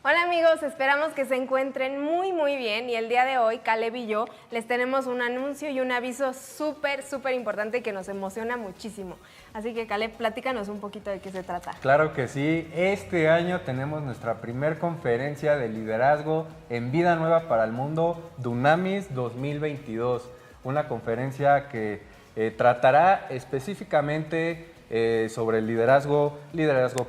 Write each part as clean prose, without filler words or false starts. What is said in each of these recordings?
Hola amigos, esperamos que se encuentren muy bien y el día de hoy Caleb y yo les tenemos un anuncio y un aviso súper importante que nos emociona muchísimo. Así que Caleb, platícanos un poquito de qué se trata. Claro que sí, este año tenemos nuestra primer conferencia de liderazgo en Vida Nueva para el Mundo, Dunamis 2022. Una conferencia que tratará específicamente sobre el liderazgo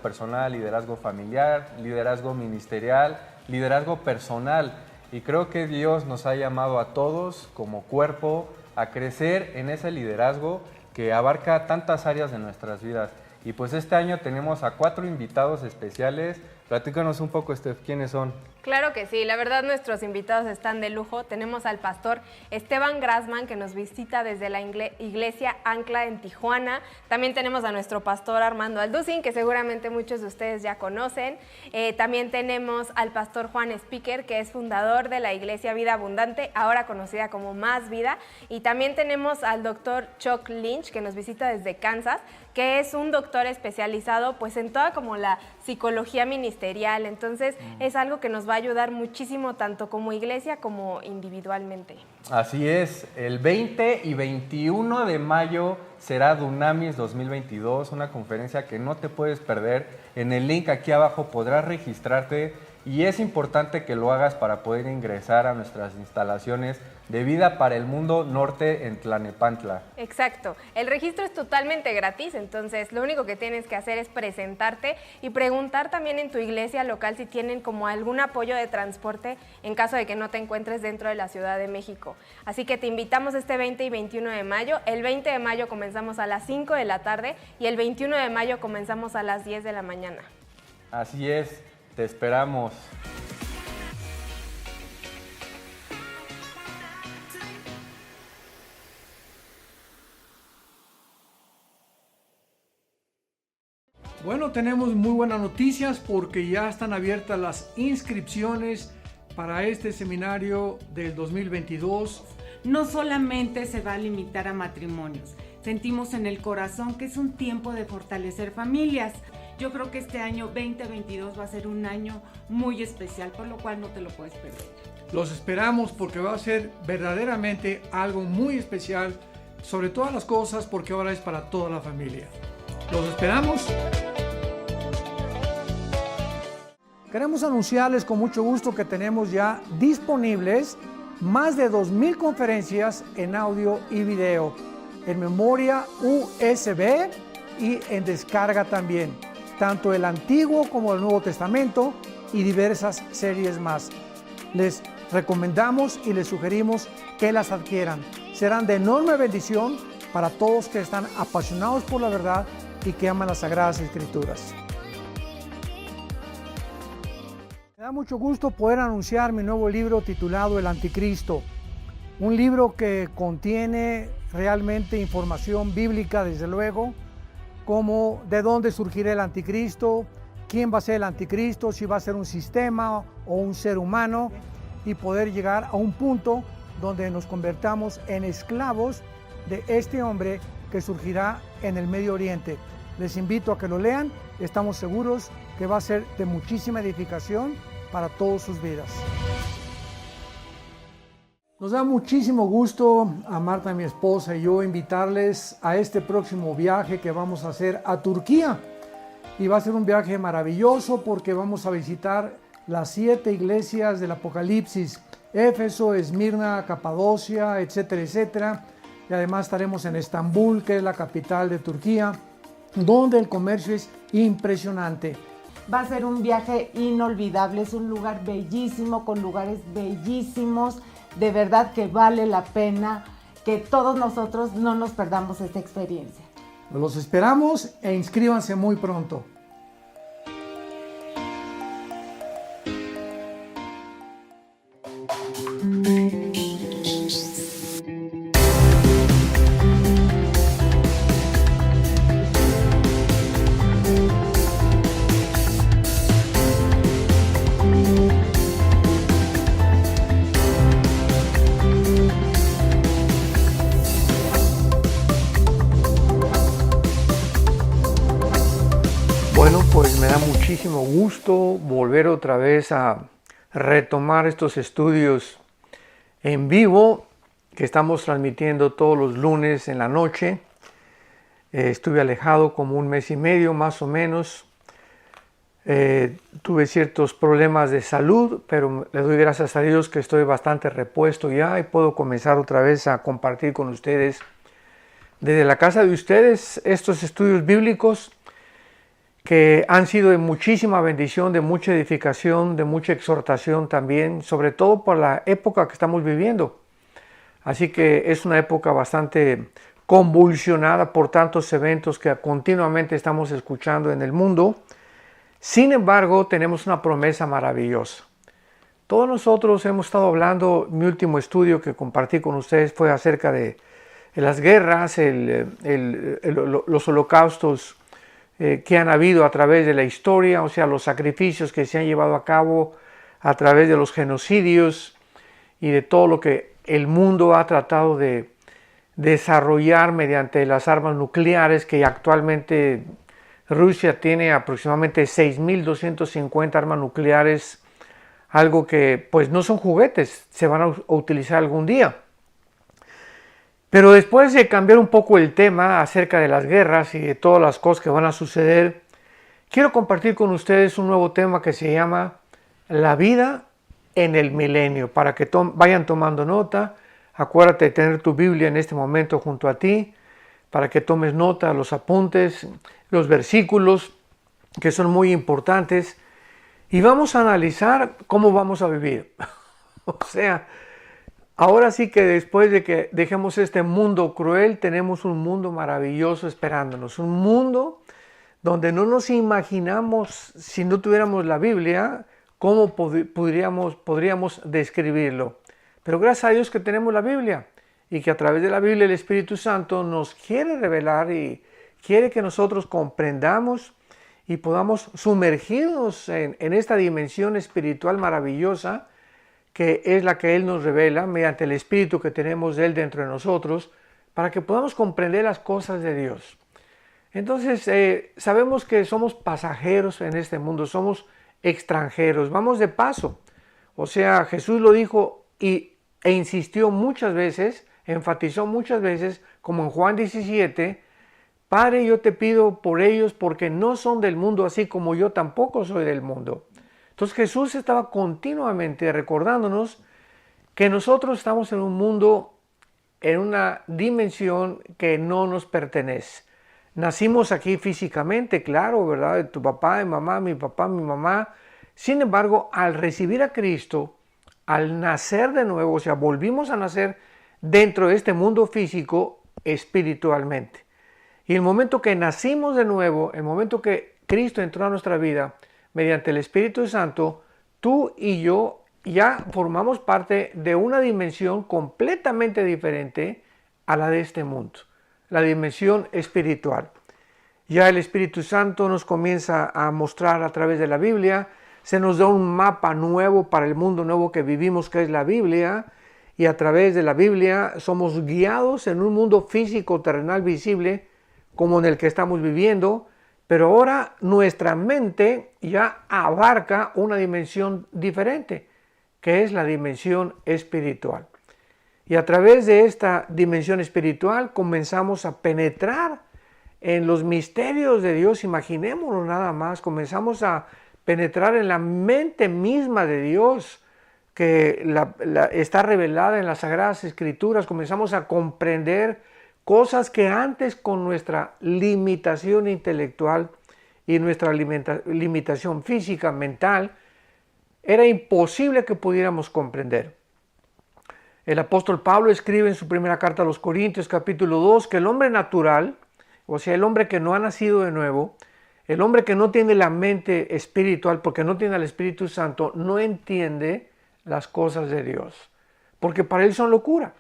personal, liderazgo familiar, liderazgo ministerial, liderazgo personal. Y creo que Dios nos ha llamado a todos como cuerpo a crecer en ese liderazgo que abarca tantas áreas de nuestras vidas. Y pues este año tenemos a 4 invitados especiales. Platícanos un poco, Steph, ¿quiénes son? Claro que sí, la verdad nuestros invitados están de lujo. Tenemos al pastor Esteban Grassman que nos visita desde la iglesia Ancla en Tijuana. También tenemos a nuestro pastor Armando Alducin, que seguramente muchos de ustedes ya conocen. También tenemos al pastor Juan Speaker, que es fundador de la iglesia Vida Abundante, ahora conocida como Más Vida. Y también tenemos al doctor Chuck Lynch, que nos visita desde Kansas, que es un doctor especializado pues en toda como la psicología ministerial. Entonces es algo que nos va a ayudar muchísimo tanto como iglesia como individualmente. Así es, el 20 y 21 de mayo será Dunamis 2022, una conferencia que no te puedes perder. En el link aquí abajo podrás registrarte y es importante que lo hagas para poder ingresar a nuestras instalaciones de Vida para el Mundo Norte en Tlalnepantla. Exacto, el registro es totalmente gratis, entonces lo único que tienes que hacer es presentarte y preguntar también en tu iglesia local si tienen como algún apoyo de transporte en caso de que no te encuentres dentro de la Ciudad de México. Así que te invitamos este 20 y 21 de mayo. El 20 de mayo comenzamos a las 5 de la tarde y el 21 de mayo comenzamos a las 10 de la mañana. Así es, te esperamos. Bueno, tenemos muy buenas noticias porque ya están abiertas las inscripciones para este seminario del 2022. No solamente se va a limitar a matrimonios, sentimos en el corazón que es un tiempo de fortalecer familias. Yo creo que este año 2022 va a ser un año muy especial, por lo cual no te lo puedes perder. Los esperamos porque va a ser verdaderamente algo muy especial, sobre todas las cosas, porque ahora es para toda la familia. Los esperamos. Queremos anunciarles con mucho gusto que tenemos ya disponibles más de 2,000 conferencias en audio y video, en memoria USB y en descarga también, tanto el Antiguo como el Nuevo Testamento y diversas series más. Les recomendamos y les sugerimos que las adquieran. Serán de enorme bendición para todos que están apasionados por la verdad y que aman las Sagradas Escrituras. Me da mucho gusto poder anunciar mi nuevo libro titulado El Anticristo, un libro que contiene realmente información bíblica, desde luego, como de dónde surgirá el anticristo, quién va a ser el anticristo, si va a ser un sistema o un ser humano, y poder llegar a un punto donde nos convertamos en esclavos de este hombre que surgirá en el Medio Oriente. Les invito a que lo lean, estamos seguros que va a ser de muchísima edificación para todas sus vidas. Nos da muchísimo gusto a Marta, mi esposa, y yo invitarles a este próximo viaje que vamos a hacer a Turquía. Y va a ser un viaje maravilloso porque vamos a visitar las 7 iglesias del Apocalipsis: Éfeso, Esmirna, Capadocia, etcétera, etcétera. Y además estaremos en Estambul, que es la capital de Turquía, donde el comercio es impresionante. Va a ser un viaje inolvidable, es un lugar bellísimo, con lugares bellísimos. De verdad que vale la pena que todos nosotros no nos perdamos esta experiencia. Los esperamos e inscríbanse muy pronto. Bueno, pues me da mucho muchísimo gusto volver otra vez a retomar estos estudios en vivo que estamos transmitiendo todos los lunes en la noche. Estuve alejado como un mes y medio más o menos. Tuve ciertos problemas de salud, pero le doy gracias a Dios que estoy bastante repuesto ya y puedo comenzar otra vez a compartir con ustedes desde la casa de ustedes estos estudios bíblicos que han sido de muchísima bendición, de mucha edificación, de mucha exhortación también, sobre todo por la época que estamos viviendo. Así que es una época bastante convulsionada por tantos eventos que continuamente estamos escuchando en el mundo. Sin embargo, tenemos una promesa maravillosa. Todos nosotros hemos estado hablando, mi último estudio que compartí con ustedes fue acerca de las guerras, los holocaustos que han habido a través de la historia, o sea, los sacrificios que se han llevado a cabo a través de los genocidios y de todo lo que el mundo ha tratado de desarrollar mediante las armas nucleares, que actualmente Rusia tiene aproximadamente 6.250 armas nucleares, algo que pues no son juguetes, se van a utilizar algún día. Pero después de cambiar un poco el tema acerca de las guerras y de todas las cosas que van a suceder, quiero compartir con ustedes un nuevo tema que se llama La vida en el milenio, para que vayan tomando nota. Acuérdate de tener tu Biblia en este momento junto a ti, para que tomes nota, los apuntes, los versículos que son muy importantes, y vamos a analizar cómo vamos a vivir. O sea, ahora sí que después de que dejemos este mundo cruel, tenemos un mundo maravilloso esperándonos, un mundo donde no nos imaginamos, si no tuviéramos la Biblia, cómo podríamos describirlo. Pero gracias a Dios que tenemos la Biblia y que a través de la Biblia el Espíritu Santo nos quiere revelar y quiere que nosotros comprendamos y podamos sumergirnos en esta dimensión espiritual maravillosa que es la que Él nos revela mediante el Espíritu que tenemos de Él dentro de nosotros, para que podamos comprender las cosas de Dios. Entonces, sabemos que somos pasajeros en este mundo, somos extranjeros, vamos de paso. O sea, Jesús lo dijo e insistió muchas veces, enfatizó muchas veces, como en Juan 17, Padre, yo te pido por ellos porque no son del mundo, así como yo tampoco soy del mundo. Entonces Jesús estaba continuamente recordándonos que nosotros estamos en un mundo, en una dimensión que no nos pertenece. Nacimos aquí físicamente, claro, ¿verdad? De tu papá, de mamá, mi papá, mi mamá. Sin embargo, al recibir a Cristo, al nacer de nuevo, o sea, volvimos a nacer dentro de este mundo físico espiritualmente. Y el momento que nacimos de nuevo, el momento que Cristo entró a nuestra vida, mediante el Espíritu Santo, tú y yo ya formamos parte de una dimensión completamente diferente a la de este mundo, la dimensión espiritual. Ya el Espíritu Santo nos comienza a mostrar a través de la Biblia, se nos da un mapa nuevo para el mundo nuevo que vivimos, que es la Biblia, y a través de la Biblia somos guiados en un mundo físico, terrenal, visible, como en el que estamos viviendo, pero ahora nuestra mente ya abarca una dimensión diferente, que es la dimensión espiritual. Y a través de esta dimensión espiritual comenzamos a penetrar en los misterios de Dios, imaginémoslo nada más, comenzamos a penetrar en la mente misma de Dios, que está revelada en las Sagradas Escrituras, comenzamos a comprender cosas que antes con nuestra limitación intelectual y nuestra limitación física, mental, era imposible que pudiéramos comprender. El apóstol Pablo escribe en su primera carta a los Corintios, capítulo 2, que el hombre natural, o sea, el hombre que no ha nacido de nuevo, el hombre que no tiene la mente espiritual, porque no tiene al Espíritu Santo, no entiende las cosas de Dios, porque para él son locura.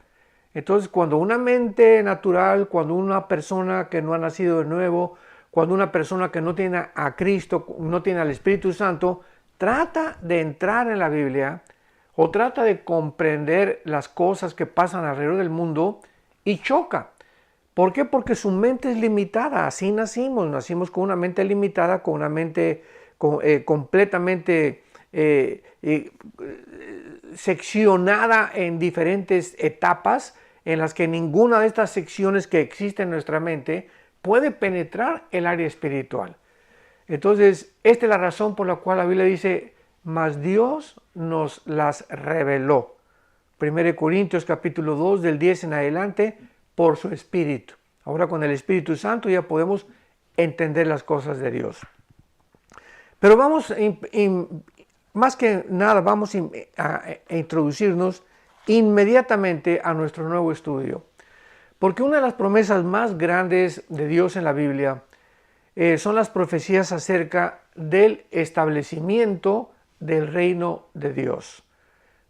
Entonces, cuando una mente natural, cuando una persona que no ha nacido de nuevo, cuando una persona que no tiene a Cristo, no tiene al Espíritu Santo, trata de entrar en la Biblia o trata de comprender las cosas que pasan alrededor del mundo y choca. ¿Por qué? Porque su mente es limitada, así nacimos con una mente limitada, con una mente completamente seccionada en diferentes etapas en las que ninguna de estas secciones que existen en nuestra mente puede penetrar el área espiritual. Entonces, esta es la razón por la cual la Biblia dice, mas Dios nos las reveló. 1 Corintios capítulo 2 del 10 en adelante, por su Espíritu. Ahora con el Espíritu Santo ya podemos entender las cosas de Dios. Pero vamos, más que nada, vamos a introducirnos inmediatamente a nuestro nuevo estudio. Porque una de las promesas más grandes de Dios en la Biblia son las profecías acerca del establecimiento del reino de Dios.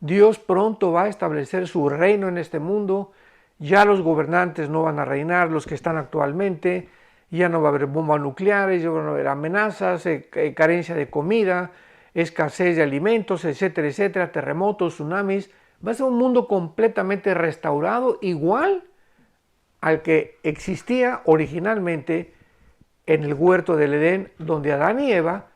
Dios pronto va a establecer su reino en este mundo. Ya los gobernantes no van a reinar, los que están actualmente. Ya no va a haber bombas nucleares, ya van a haber amenazas, carencia de comida, escasez de alimentos, etcétera, etcétera, terremotos, tsunamis. Va a ser un mundo completamente restaurado, igual al que existía originalmente en el huerto del Edén, donde Adán y Eva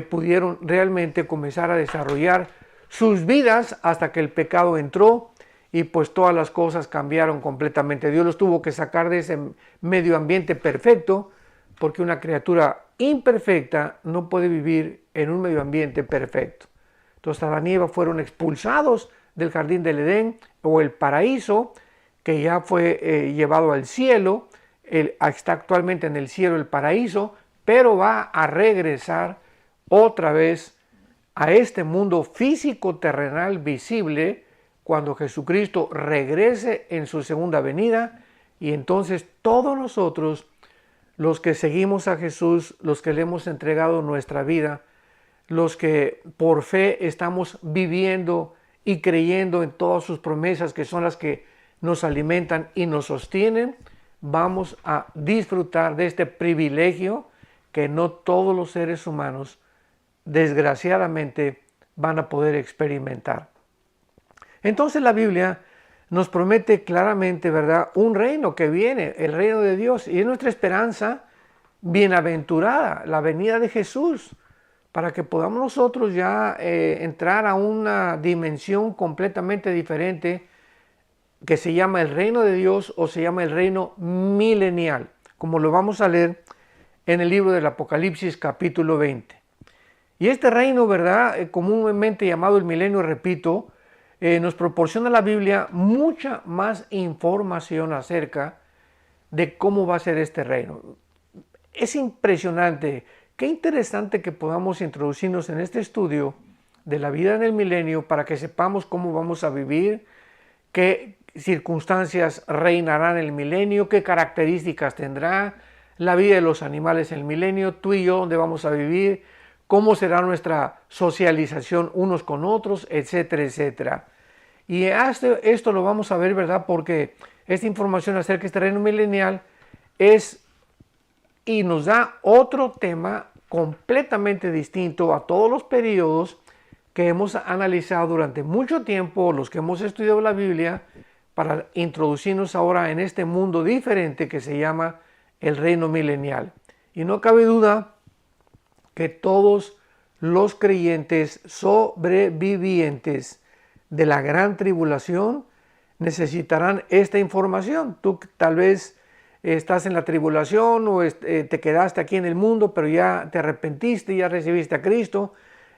pudieron realmente comenzar a desarrollar sus vidas hasta que el pecado entró y pues todas las cosas cambiaron completamente. Dios los tuvo que sacar de ese medio ambiente perfecto, porque una criatura imperfecta no puede vivir en un medio ambiente perfecto. Entonces Adán y Eva fueron expulsados del jardín del Edén o el paraíso, que ya fue llevado al cielo. Está actualmente en el cielo el paraíso, pero va a regresar otra vez a este mundo físico terrenal visible cuando Jesucristo regrese en su segunda venida, y entonces todos nosotros, los que seguimos a Jesús, los que le hemos entregado nuestra vida, los que por fe estamos viviendo y creyendo en todas sus promesas, que son las que nos alimentan y nos sostienen, vamos a disfrutar de este privilegio que no todos los seres humanos, desgraciadamente, van a poder experimentar. Entonces la Biblia nos promete claramente, ¿verdad?, un reino que viene, el reino de Dios, y es nuestra esperanza bienaventurada, la venida de Jesús, para que podamos nosotros ya entrar a una dimensión completamente diferente que se llama el reino de Dios o se llama el reino milenial, como lo vamos a leer en el libro del Apocalipsis capítulo 20. Y este reino, ¿verdad?, comúnmente llamado el milenio, repito, nos proporciona la Biblia mucha más información acerca de cómo va a ser este reino. Es impresionante, qué interesante que podamos introducirnos en este estudio de la vida en el milenio para que sepamos cómo vamos a vivir, qué circunstancias reinarán en el milenio, qué características tendrá la vida de los animales en el milenio, tú y yo dónde vamos a vivir, cómo será nuestra socialización unos con otros, etcétera, etcétera. Y esto lo vamos a ver, ¿verdad? Porque esta información acerca de este reino milenial y nos da otro tema completamente distinto a todos los periodos que hemos analizado durante mucho tiempo, los que hemos estudiado la Biblia, para introducirnos ahora en este mundo diferente que se llama el reino milenial. Y no cabe duda que todos los creyentes sobrevivientes de la gran tribulación necesitarán esta información. Tú tal vez estás en la tribulación o te quedaste aquí en el mundo, pero ya te arrepentiste, ya recibiste a Cristo,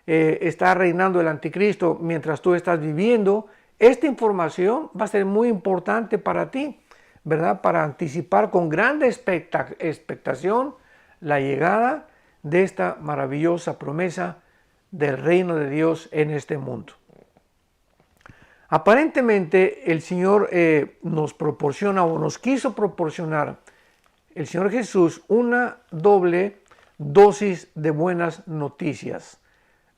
está reinando el anticristo mientras tú estás viviendo. Esta información va a ser muy importante para ti, ¿verdad? Para anticipar con grande expectación la llegada de esta maravillosa promesa del reino de Dios en este mundo. Aparentemente el Señor nos proporciona o nos quiso proporcionar, el Señor Jesús, una doble dosis de buenas noticias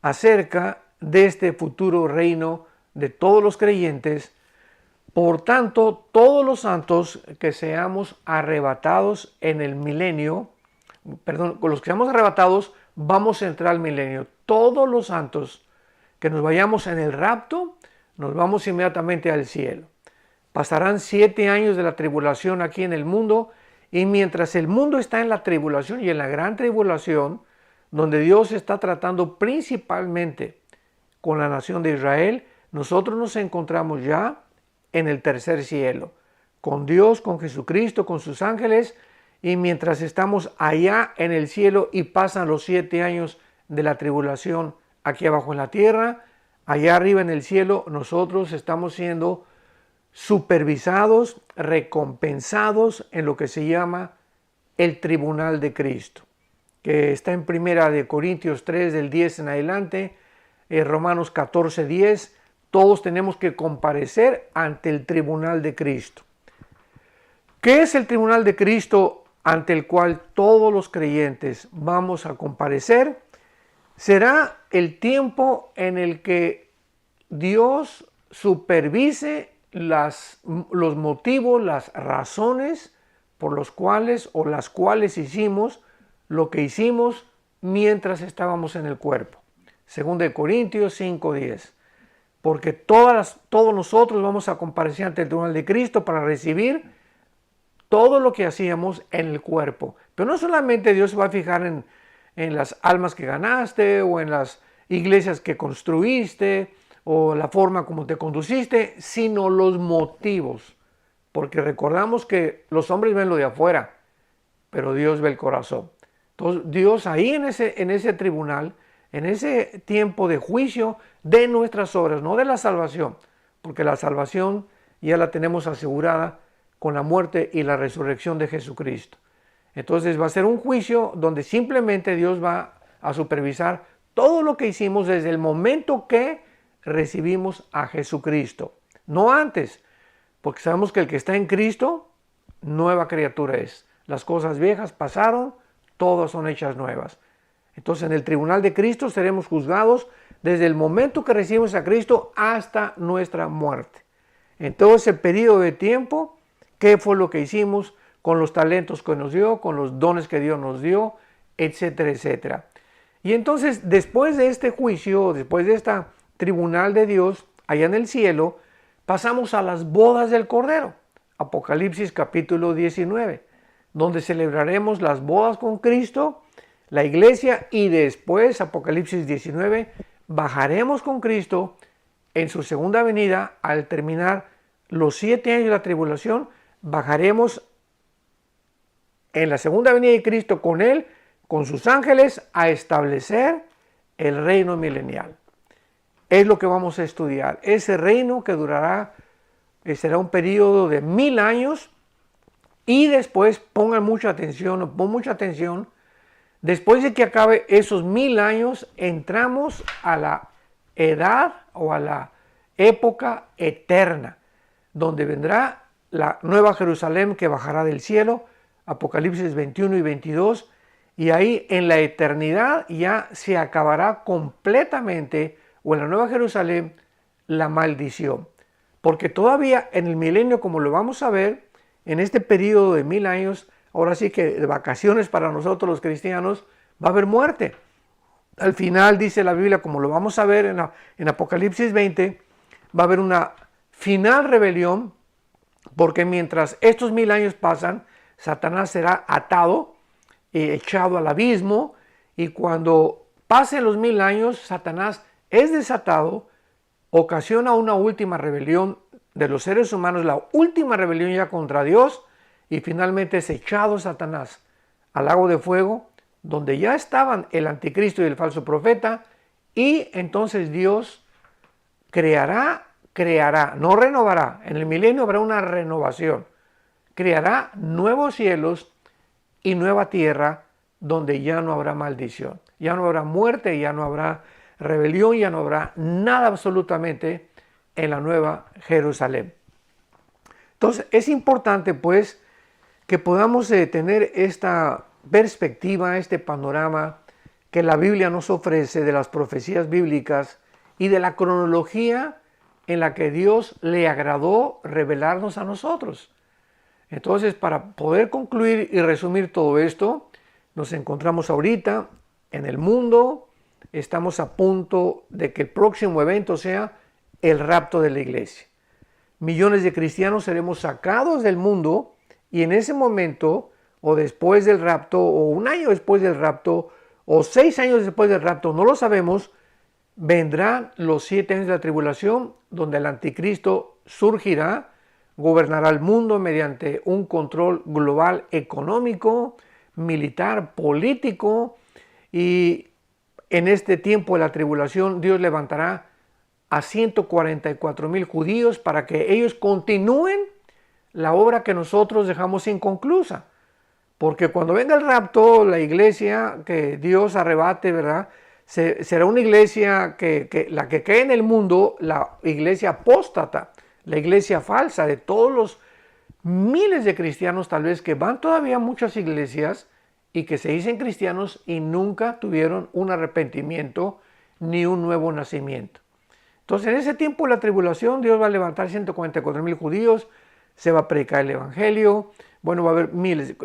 acerca de este futuro reino de todos los creyentes. Por tanto, todos los santos que seamos arrebatados en el milenio, con los que seamos arrebatados, vamos a entrar al milenio. Todos los santos que nos vayamos en el rapto, nos vamos inmediatamente al cielo. Pasarán 7 años de la tribulación aquí en el mundo, y mientras el mundo está en la tribulación y en la gran tribulación, donde Dios está tratando principalmente con la nación de Israel, nosotros nos encontramos ya en el tercer cielo, con Dios, con Jesucristo, con sus ángeles, y mientras estamos allá en el cielo y pasan los 7 años de la tribulación aquí abajo en la tierra, allá arriba en el cielo nosotros estamos siendo supervisados, recompensados en lo que se llama el tribunal de Cristo, que está en 1 Corintios 3 del 10 en adelante, Romanos 14, 10, todos tenemos que comparecer ante el tribunal de Cristo. ¿Qué es el tribunal de Cristo ante el cual todos los creyentes vamos a comparecer? Será el tiempo en el que Dios supervise los motivos, las razones por los cuales o las cuales hicimos lo que hicimos mientras estábamos en el cuerpo. 2 Corintios 5:10. Porque todos nosotros vamos a comparecer ante el tribunal de Cristo para recibir todo lo que hacíamos en el cuerpo. Pero no solamente Dios se va a fijar en las almas que ganaste o en las iglesias que construiste o la forma como te conduciste, sino los motivos. Porque recordamos que los hombres ven lo de afuera, pero Dios ve el corazón. Entonces Dios ahí en ese tribunal, en ese tiempo de juicio de nuestras obras, no de la salvación, porque la salvación ya la tenemos asegurada con la muerte y la resurrección de Jesucristo. Entonces va a ser un juicio donde simplemente Dios va a supervisar todo lo que hicimos desde el momento que recibimos a Jesucristo, no antes, porque sabemos que el que está en Cristo, nueva criatura es. Las cosas viejas pasaron, todas son hechas nuevas. Entonces en el tribunal de Cristo seremos juzgados desde el momento que recibimos a Cristo hasta nuestra muerte. En todo ese periodo de tiempo, ¿qué fue lo que hicimos con los talentos que nos dio, con los dones que Dios nos dio, etcétera, etcétera? Y entonces, después de este juicio, después de este tribunal de Dios, allá en el cielo, pasamos a las bodas del Cordero. Apocalipsis capítulo 19, donde celebraremos las bodas con Cristo, la iglesia, y después, Apocalipsis 19, bajaremos con Cristo en su segunda venida al terminar los 7 años de la tribulación. Bajaremos en la segunda venida de Cristo con Él, con sus ángeles, a establecer el reino milenial. Es lo que vamos a estudiar. Ese reino que durará, será un periodo de 1000 años. Y después, pongan mucha atención, después de que acabe esos 1000 años, entramos a la edad o a la época eterna, donde vendrá la nueva Jerusalén que bajará del cielo, Apocalipsis 21 y 22, y ahí en la eternidad ya se acabará completamente, o en la nueva Jerusalén, la maldición. Porque todavía en el milenio, como lo vamos a ver, en este periodo de 1000 años, ahora sí que de vacaciones para nosotros los cristianos, va a haber muerte. Al final dice la Biblia, como lo vamos a ver en Apocalipsis 20, va a haber una final rebelión, porque mientras estos 1000 años pasan, Satanás será atado, echado al abismo, y cuando pasen los 1000 años, Satanás es desatado, ocasiona una última rebelión de los seres humanos, la última rebelión ya contra Dios, y finalmente es echado Satanás al lago de fuego, donde ya estaban el anticristo y el falso profeta, y entonces Dios creará, no renovará. En el milenio habrá una renovación. Creará nuevos cielos y nueva tierra donde ya no habrá maldición. Ya no habrá muerte, ya no habrá rebelión, ya no habrá nada absolutamente en la nueva Jerusalén. Entonces es importante pues que podamos tener esta perspectiva, este panorama que la Biblia nos ofrece de las profecías bíblicas y de la cronología en la que Dios le agradó revelarnos a nosotros. Entonces, para poder concluir y resumir todo esto, nos encontramos ahorita en el mundo, estamos a punto de que el próximo evento sea el rapto de la iglesia. Millones de cristianos seremos sacados del mundo y en ese momento, o después del rapto, o un año después del rapto, o 6 años después del rapto, no lo sabemos, vendrán los 7 años de la tribulación, donde el anticristo surgirá, gobernará el mundo mediante un control global económico, militar, político, y en este tiempo de la tribulación Dios levantará a 144,000 judíos para que ellos continúen la obra que nosotros dejamos inconclusa. Porque cuando venga el rapto, la iglesia que Dios arrebate, ¿verdad? Será una iglesia la que cae en el mundo, la iglesia apóstata, la iglesia falsa de todos los miles de cristianos tal vez que van todavía a muchas iglesias y que se dicen cristianos y nunca tuvieron un arrepentimiento ni un nuevo nacimiento. Entonces en ese tiempo de la tribulación Dios va a levantar 144,000 judíos, se va a predicar el evangelio, bueno, va a haber miles,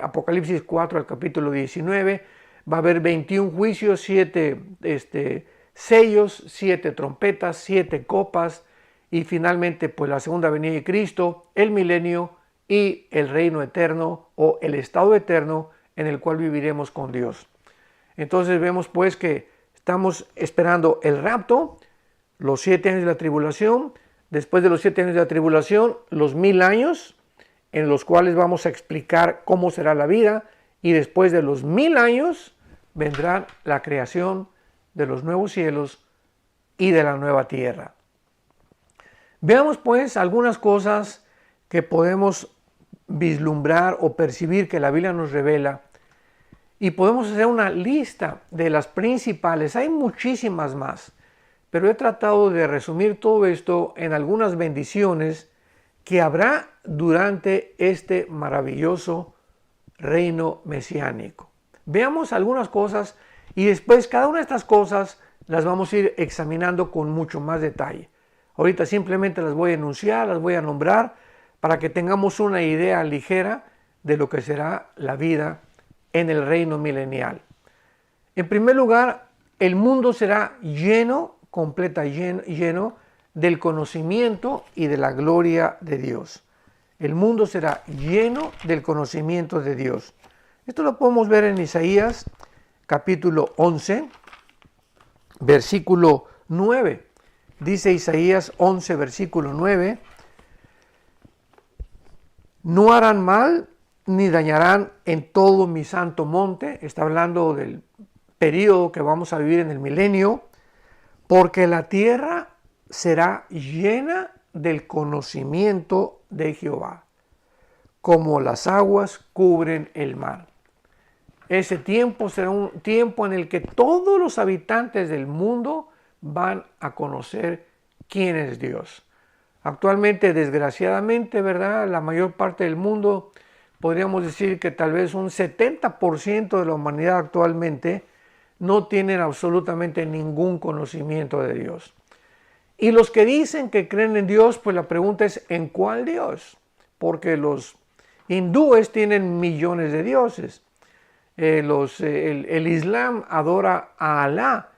Apocalipsis 4 al capítulo 19, va a haber 21 juicios, 7 sellos, 7 trompetas, 7 copas y finalmente pues la segunda venida de Cristo, el milenio y el reino eterno o el estado eterno en el cual viviremos con Dios. Entonces vemos pues que estamos esperando el rapto, los 7 años de la tribulación, después de los 7 años de la tribulación, los 1000 años, en los cuales vamos a explicar cómo será la vida, y después de los 1000 años vendrá la creación de los nuevos cielos y de la nueva tierra. Veamos pues algunas cosas que podemos vislumbrar o percibir que la Biblia nos revela, y podemos hacer una lista de las principales. Hay muchísimas más, pero he tratado de resumir todo esto en algunas bendiciones que habrá durante este maravilloso reino mesiánico. Veamos algunas cosas y después cada una de estas cosas las vamos a ir examinando con mucho más detalle. Ahorita simplemente las voy a enunciar, las voy a nombrar para que tengamos una idea ligera de lo que será la vida en el reino milenial. En primer lugar, el mundo será lleno del conocimiento y de la gloria de Dios. El mundo será lleno del conocimiento de Dios. Esto lo podemos ver en Isaías capítulo 11, versículo 9. Dice Isaías 11, versículo 9, no harán mal ni dañarán en todo mi santo monte. Está hablando del periodo que vamos a vivir en el milenio, porque la tierra será llena del conocimiento de Jehová, como las aguas cubren el mar. Ese tiempo será un tiempo en el que todos los habitantes del mundo van a conocer quién es Dios. Actualmente, desgraciadamente, ¿verdad? La mayor parte del mundo, podríamos decir que tal vez un 70% de la humanidad actualmente no tienen absolutamente ningún conocimiento de Dios. Y los que dicen que creen en Dios, pues la pregunta es ¿en cuál Dios? Porque los hindúes tienen millones de dioses. El Islam adora a Alá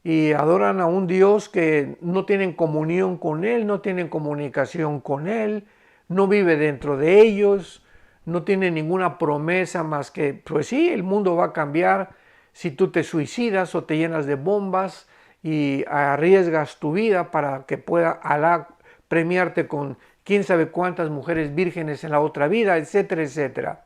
y adoran a un Dios que no tienen comunión con Él, no tienen comunicación con Él, no vive dentro de ellos, no tiene ninguna promesa más que, pues sí, el mundo va a cambiar si tú te suicidas o te llenas de bombas y arriesgas tu vida para que pueda Alá premiarte con quién sabe cuántas mujeres vírgenes en la otra vida, etcétera, etcétera.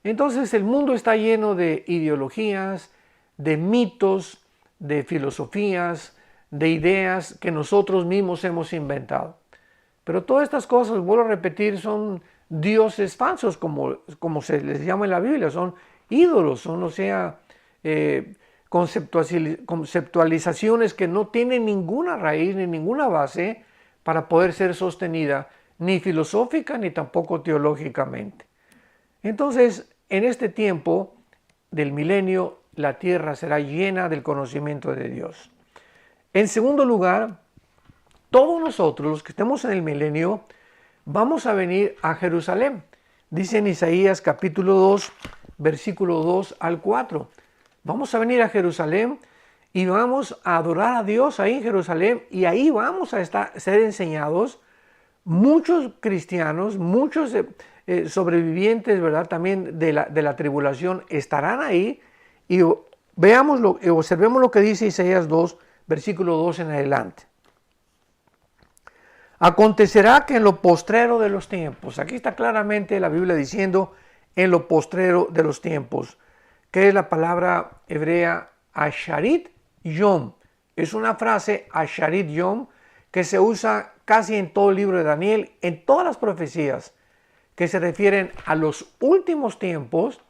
Entonces el mundo está lleno de ideologías, de mitos, de filosofías, de ideas que nosotros mismos hemos inventado. Pero todas estas cosas, vuelvo a repetir, son dioses falsos, como se les llama en la Biblia, son ídolos, son, o sea, conceptualizaciones que no tienen ninguna raíz ni ninguna base para poder ser sostenida, ni filosófica ni tampoco teológicamente. Entonces, en este tiempo del milenio, la tierra será llena del conocimiento de Dios. En segundo lugar, todos nosotros, los que estemos en el milenio, vamos a venir a Jerusalén. Dice en Isaías capítulo 2, versículo 2 al 4. Vamos a venir a Jerusalén y vamos a adorar a Dios ahí en Jerusalén, y ahí vamos a ser enseñados. Muchos cristianos, muchos sobrevivientes, ¿verdad? También de la tribulación estarán ahí, y observemos lo que dice Isaías 2, versículo 2 en adelante. Acontecerá que en lo postrero de los tiempos, aquí está claramente la Biblia diciendo en lo postrero de los tiempos, que es la palabra hebrea Asharit Yom. Es una frase Asharit Yom que se usa casi en todo el libro de Daniel, en todas las profecías que se refieren a los últimos tiempos,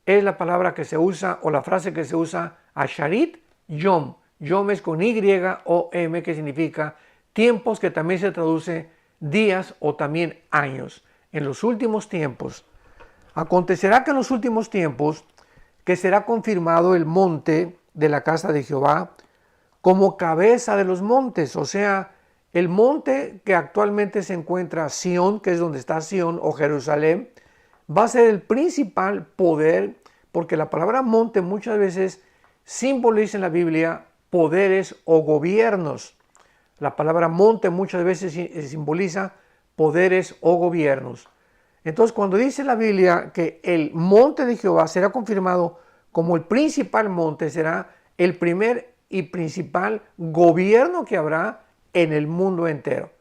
es la palabra que se usa o la frase que se usa Asharit Yom. Yom es con Y-O-M, que significa tiempos, que también se traduce días o también años. En los últimos tiempos. Acontecerá que en los últimos tiempos que será confirmado el monte de la casa de Jehová como cabeza de los montes, o sea, el monte que actualmente se encuentra Sión, que es donde está Sión o Jerusalén, va a ser el principal poder, porque la palabra monte muchas veces simboliza en la Biblia poderes o gobiernos. La palabra monte muchas veces simboliza poderes o gobiernos. Entonces, cuando dice la Biblia que el monte de Jehová será confirmado como el principal monte, será el primer y principal gobierno que habrá en el mundo entero.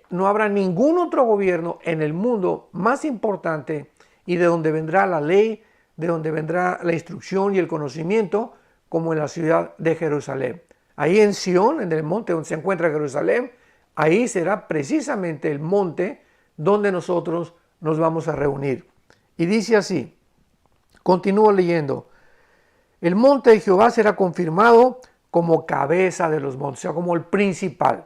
No habrá ningún otro gobierno en el mundo más importante y de donde vendrá la ley, de donde vendrá la instrucción y el conocimiento, como en la ciudad de Jerusalén. Ahí en Sión, en el monte donde se encuentra Jerusalén, ahí será precisamente el monte donde nosotros nos vamos a reunir. Y dice así, continúo leyendo, el monte de Jehová será confirmado como cabeza de los montes, o sea, como el principal.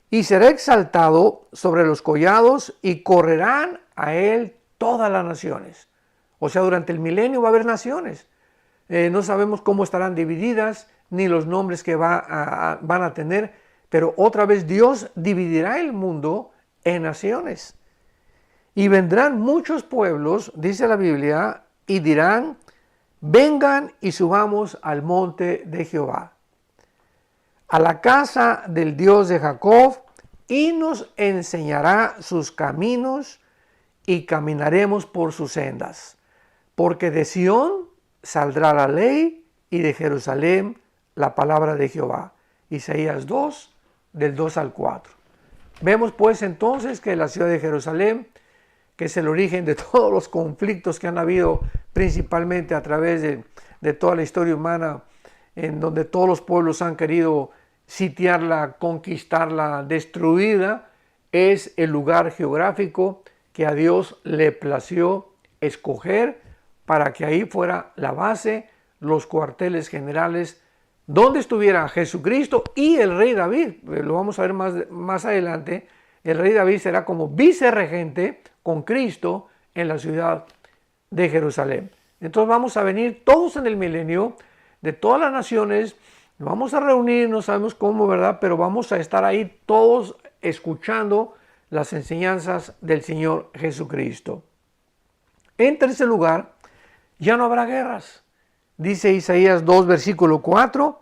Y será exaltado sobre los collados y correrán a él todas las naciones. O sea, durante el milenio va a haber naciones. No sabemos cómo estarán divididas, ni los nombres que van a tener, pero otra vez Dios dividirá el mundo en naciones. Y vendrán muchos pueblos, dice la Biblia, y dirán, vengan y subamos al monte de Jehová, a la casa del Dios de Jacob, y nos enseñará sus caminos, y caminaremos por sus sendas. Porque de Sión saldrá la ley, y de Jerusalén la palabra de Jehová. Isaías 2, del 2 al 4. Vemos pues entonces que la ciudad de Jerusalén, que es el origen de todos los conflictos que han habido principalmente a través de toda la historia humana, en donde todos los pueblos han querido sitiarla, conquistarla, destruirla, es el lugar geográfico que a Dios le plació escoger para que ahí fuera la base, los cuarteles generales, donde estuviera Jesucristo y el rey David. Lo vamos a ver más adelante. El rey David será como vicerregente con Cristo en la ciudad de Jerusalén. Entonces vamos a venir todos en el milenio, de todas las naciones, nos vamos a reunir, no sabemos cómo, ¿verdad? Pero vamos a estar ahí todos escuchando las enseñanzas del Señor Jesucristo. En tercer lugar, ya no habrá guerras. Dice Isaías 2, versículo 4,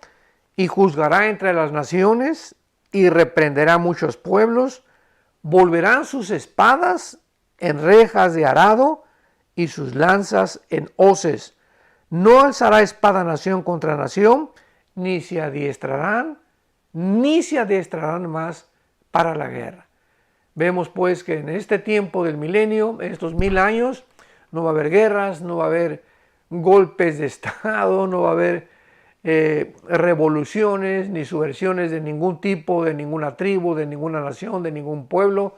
y juzgará entre las naciones y reprenderá muchos pueblos, volverán sus espadas en rejas de arado y sus lanzas en hoces. No alzará espada nación contra nación, ni se adiestrarán más para la guerra. Vemos pues que en este tiempo del milenio, en estos 1000 años, no va a haber guerras, no va a haber golpes de Estado, no va a haber revoluciones ni subversiones de ningún tipo, de ninguna tribu, de ninguna nación, de ningún pueblo.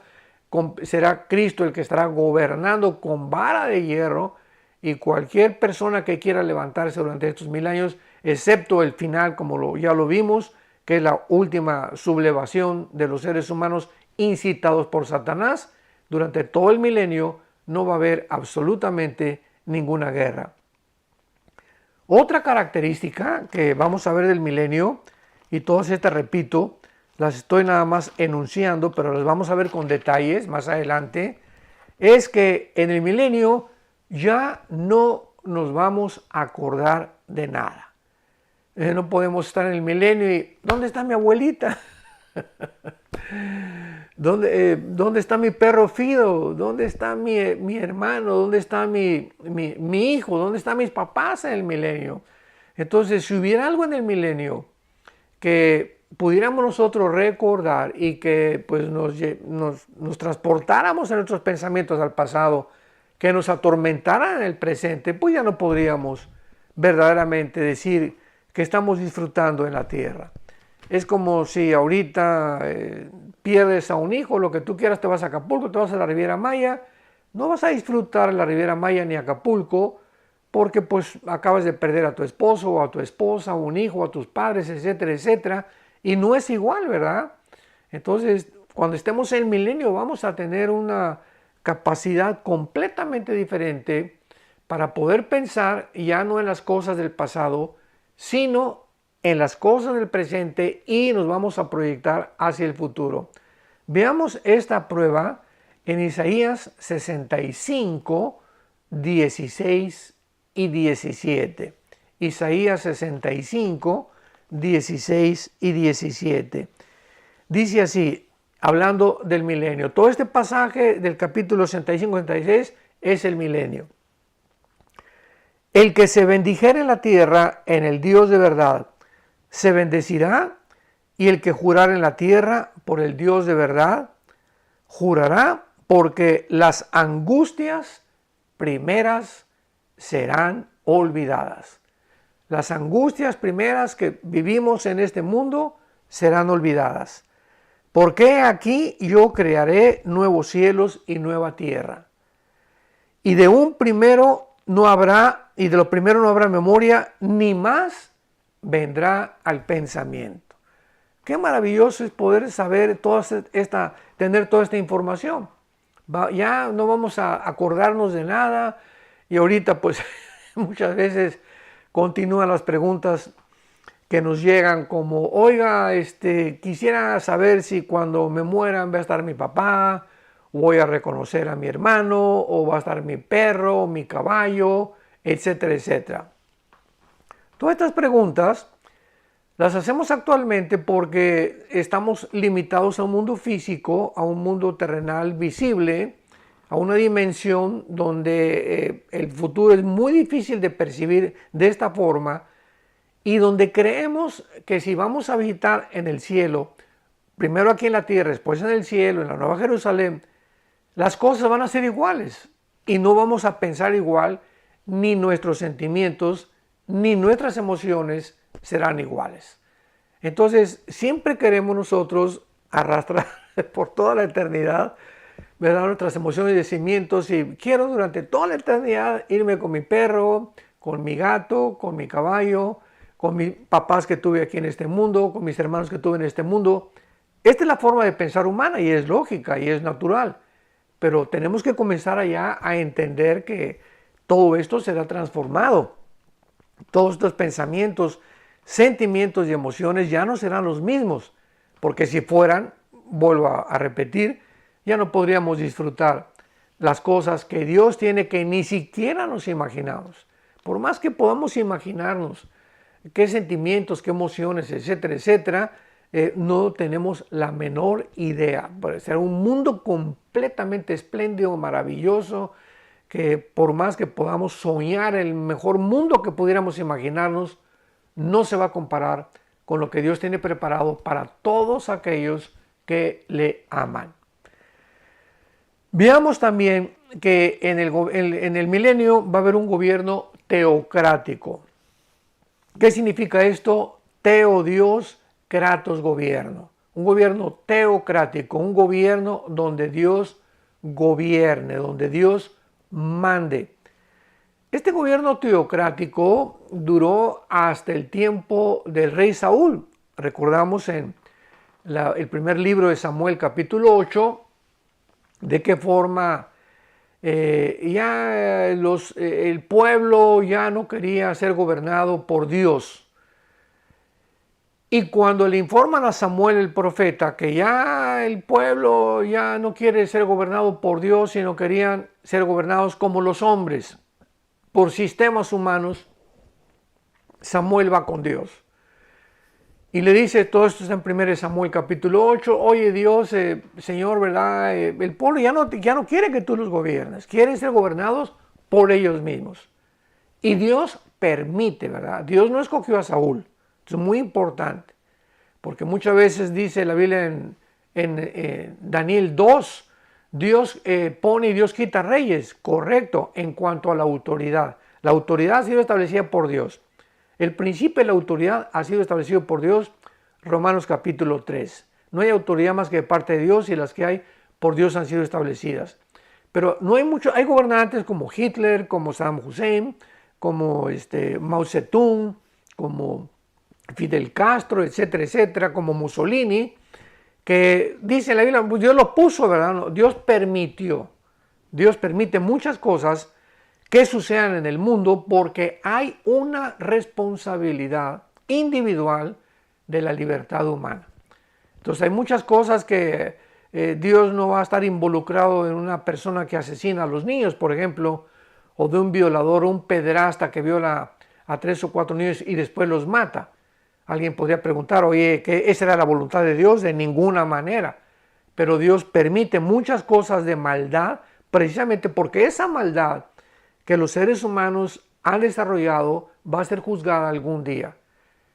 Será Cristo el que estará gobernando con vara de hierro, y cualquier persona que quiera levantarse durante estos 1000 años, excepto el final, como ya lo vimos, que es la última sublevación de los seres humanos incitados por Satanás, durante todo el milenio no va a haber absolutamente ninguna guerra. Otra característica que vamos a ver del milenio, y todas estas, repito, las estoy nada más enunciando, pero las vamos a ver con detalles más adelante, es que en el milenio ya no nos vamos a acordar de nada. No podemos estar en el milenio y ¿dónde está mi abuelita? ¿Dónde está mi perro Fido? ¿Dónde está mi hermano? ¿Dónde está mi hijo? ¿Dónde están mis papás en el milenio? Entonces, si hubiera algo en el milenio que pudiéramos nosotros recordar y que pues nos transportáramos en nuestros pensamientos al pasado, que nos atormentaran en el presente, pues ya no podríamos verdaderamente decir que estamos disfrutando en la tierra. Es como si ahorita pierdes a un hijo, lo que tú quieras, te vas a Acapulco, te vas a la Riviera Maya, no vas a disfrutar la Riviera Maya ni Acapulco, porque pues acabas de perder a tu esposo o a tu esposa, a un hijo, a tus padres, etcétera, etcétera, y no es igual, ¿verdad? Entonces, cuando estemos en el milenio vamos a tener una capacidad completamente diferente para poder pensar ya no en las cosas del pasado, sino en las cosas del presente, y nos vamos a proyectar hacia el futuro. Veamos esta prueba en Isaías 65, 16 y 17. Isaías 65, 16 y 17. Dice así, hablando del milenio. Todo este pasaje del capítulo 65-66 es el milenio. El que se bendijere en la tierra en el Dios de verdad, se bendecirá, y el que jurar en la tierra por el Dios de verdad, jurará, porque las angustias primeras serán olvidadas. Las angustias primeras que vivimos en este mundo serán olvidadas. Porque aquí yo crearé nuevos cielos y nueva tierra. Y de un primero no habrá, y de lo primero no habrá memoria, ni más vendrá al pensamiento. Qué maravilloso es poder saber tener toda esta información. Ya no vamos a acordarnos de nada, y ahorita pues muchas veces continúan las preguntas que nos llegan como, oiga, quisiera saber si cuando me mueran va a estar mi papá, voy a reconocer a mi hermano, o va a estar mi perro, mi caballo, etcétera, etcétera. Todas estas preguntas las hacemos actualmente porque estamos limitados a un mundo físico, a un mundo terrenal visible, a una dimensión donde el futuro es muy difícil de percibir de esta forma, y donde creemos que si vamos a visitar en el cielo, primero aquí en la tierra, después en el cielo, en la Nueva Jerusalén, las cosas van a ser iguales y no vamos a pensar igual, ni nuestros sentimientos, ni nuestras emociones serán iguales. Entonces, siempre queremos nosotros arrastrar por toda la eternidad, ¿verdad?, nuestras emociones y sentimientos, y quiero durante toda la eternidad irme con mi perro, con mi gato, con mi caballo, con mis papás que tuve aquí en este mundo, con mis hermanos que tuve en este mundo. Esta es la forma de pensar humana y es lógica y es natural, pero tenemos que comenzar allá a entender que todo esto será transformado. Todos estos pensamientos, sentimientos y emociones ya no serán los mismos, porque si fueran, vuelvo a repetir, ya no podríamos disfrutar las cosas que Dios tiene, que ni siquiera nos imaginamos. Por más que podamos imaginarnos qué sentimientos, qué emociones, etcétera, etcétera, no tenemos la menor idea. Puede ser un mundo completamente espléndido, maravilloso, que por más que podamos soñar el mejor mundo que pudiéramos imaginarnos, no se va a comparar con lo que Dios tiene preparado para todos aquellos que le aman. Veamos también que en el milenio va a haber un gobierno teocrático. ¿Qué significa esto? Teo, Dios, kratos, gobierno. Un gobierno teocrático, un gobierno donde Dios gobierne, donde Dios mande. Este gobierno teocrático duró hasta el tiempo del rey Saúl. Recordamos en el primer libro de Samuel, capítulo 8, de qué forma el pueblo ya no quería ser gobernado por Dios. Y cuando le informan a Samuel el profeta que ya el pueblo ya no quiere ser gobernado por Dios, sino querían ser gobernados como los hombres, por sistemas humanos, Samuel va con Dios. Y le dice, todo esto está en 1 Samuel capítulo 8, oye Dios, Señor, ¿verdad? El pueblo ya no quiere que tú los gobiernes, quieren ser gobernados por ellos mismos. Y Dios permite, ¿verdad? Dios no escogió a Saúl. Es muy importante, porque muchas veces dice la Biblia en Daniel 2, Dios pone y Dios quita reyes, correcto, en cuanto a la autoridad. La autoridad ha sido establecida por Dios. El principio de la autoridad ha sido establecido por Dios, Romanos capítulo 3. No hay autoridad más que de parte de Dios y las que hay por Dios han sido establecidas. Pero no hay mucho, hay gobernantes como Hitler, como Saddam Hussein, como Mao Zedong, como Fidel Castro, etcétera, etcétera, como Mussolini, que dice en la Biblia, pues Dios lo puso, ¿verdad? No, Dios permitió. Dios permite muchas cosas que sucedan en el mundo porque hay una responsabilidad individual de la libertad humana. Entonces hay muchas cosas que Dios no va a estar involucrado en una persona que asesina a los niños, por ejemplo, o de un violador o un pederasta que viola a 3 o 4 niños y después los mata. Alguien podría preguntar, oye, ¿que esa era la voluntad de Dios? De ninguna manera. Pero Dios permite muchas cosas de maldad precisamente porque esa maldad que los seres humanos han desarrollado va a ser juzgada algún día.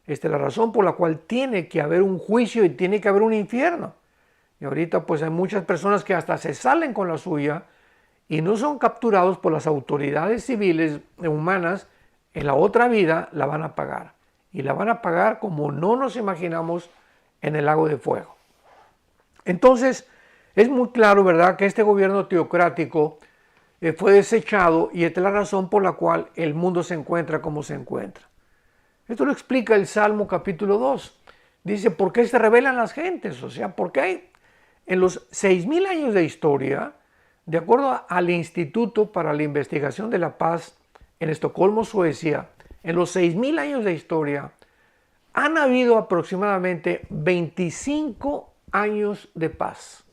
Esta es la razón por la cual tiene que haber un juicio y tiene que haber un infierno. Y ahorita pues hay muchas personas que hasta se salen con la suya y no son capturados por las autoridades civiles humanas. En la otra vida la van a pagar. Y la van a pagar como no nos imaginamos en el lago de fuego. Entonces es muy claro, ¿verdad?, que este gobierno teocrático fue desechado y esta es la razón por la cual el mundo se encuentra como se encuentra. Esto lo explica el Salmo capítulo 2. Dice, ¿por qué se rebelan las gentes? O sea, ¿por qué hay en los 6,000 años de historia, de acuerdo al Instituto para la Investigación de la Paz en Estocolmo, Suecia, en los 6,000 años de historia, han habido aproximadamente 25 años de paz?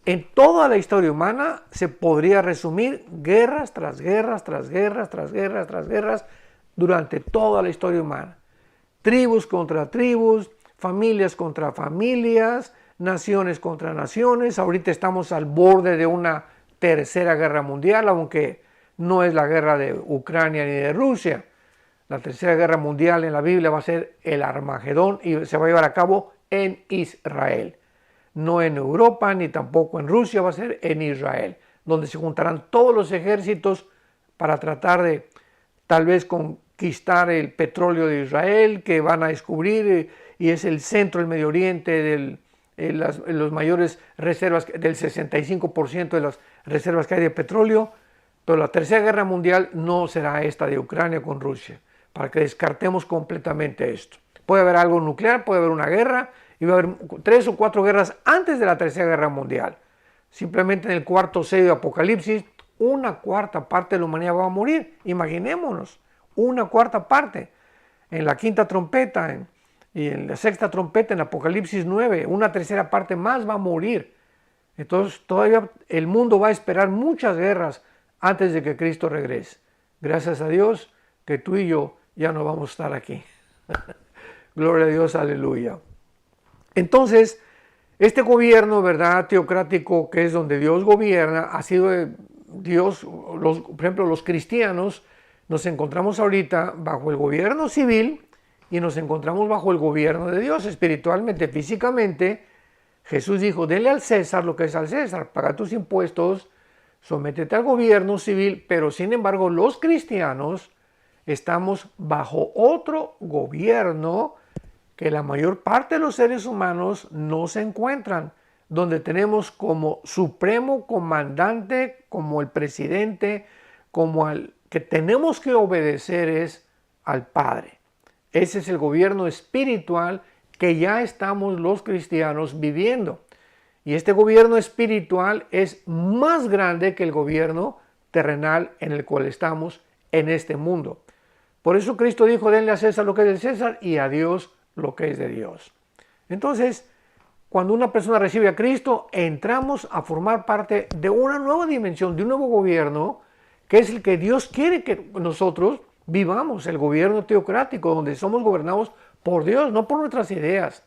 En toda la historia humana se podría resumir guerras tras guerras, tras guerras, tras guerras, tras guerras, durante toda la historia humana. Tribus contra tribus, familias contra familias, naciones contra naciones. Ahorita estamos al borde de una tercera guerra mundial, aunque no es la guerra de Ucrania ni de Rusia. La tercera guerra mundial en la Biblia va a ser el Armagedón y se va a llevar a cabo en Israel. No en Europa ni tampoco en Rusia, va a ser en Israel, donde se juntarán todos los ejércitos para tratar de tal vez conquistar el petróleo de Israel que van a descubrir y es el centro del Medio Oriente, los mayores reservas, del 65% de las reservas que hay de petróleo. Pero la tercera guerra mundial no será esta de Ucrania con Rusia, para que descartemos completamente esto. Puede haber algo nuclear, puede haber una guerra, y va a haber 3 o 4 guerras antes de la tercera guerra mundial. Simplemente en el cuarto sello de Apocalipsis, 1/4 parte de la humanidad va a morir. Imaginémonos, 1/4 parte. En la quinta trompeta y en la sexta trompeta, en Apocalipsis 9, 1/3 parte más va a morir. Entonces todavía el mundo va a esperar muchas guerras antes de que Cristo regrese. Gracias a Dios que tú y yo ya no vamos a estar aquí. Gloria a Dios, aleluya. Entonces, este gobierno, ¿verdad?, teocrático, que es donde Dios gobierna, ha sido Dios, por ejemplo, los cristianos, nos encontramos ahorita bajo el gobierno civil y nos encontramos bajo el gobierno de Dios espiritualmente, físicamente. Jesús dijo, denle al César lo que es al César, paga tus impuestos, sométete al gobierno civil, pero sin embargo los cristianos estamos bajo otro gobierno que la mayor parte de los seres humanos no se encuentran, donde tenemos como supremo comandante, como el presidente, como al que tenemos que obedecer es al Padre. Ese es el gobierno espiritual que ya estamos los cristianos viviendo. Y este gobierno espiritual es más grande que el gobierno terrenal en el cual estamos en este mundo. Por eso Cristo dijo, denle a César lo que es de César y a Dios lo que es de Dios. Entonces, cuando una persona recibe a Cristo, entramos a formar parte de una nueva dimensión, de un nuevo gobierno, que es el que Dios quiere que nosotros vivamos, el gobierno teocrático, donde somos gobernados por Dios, no por nuestras ideas,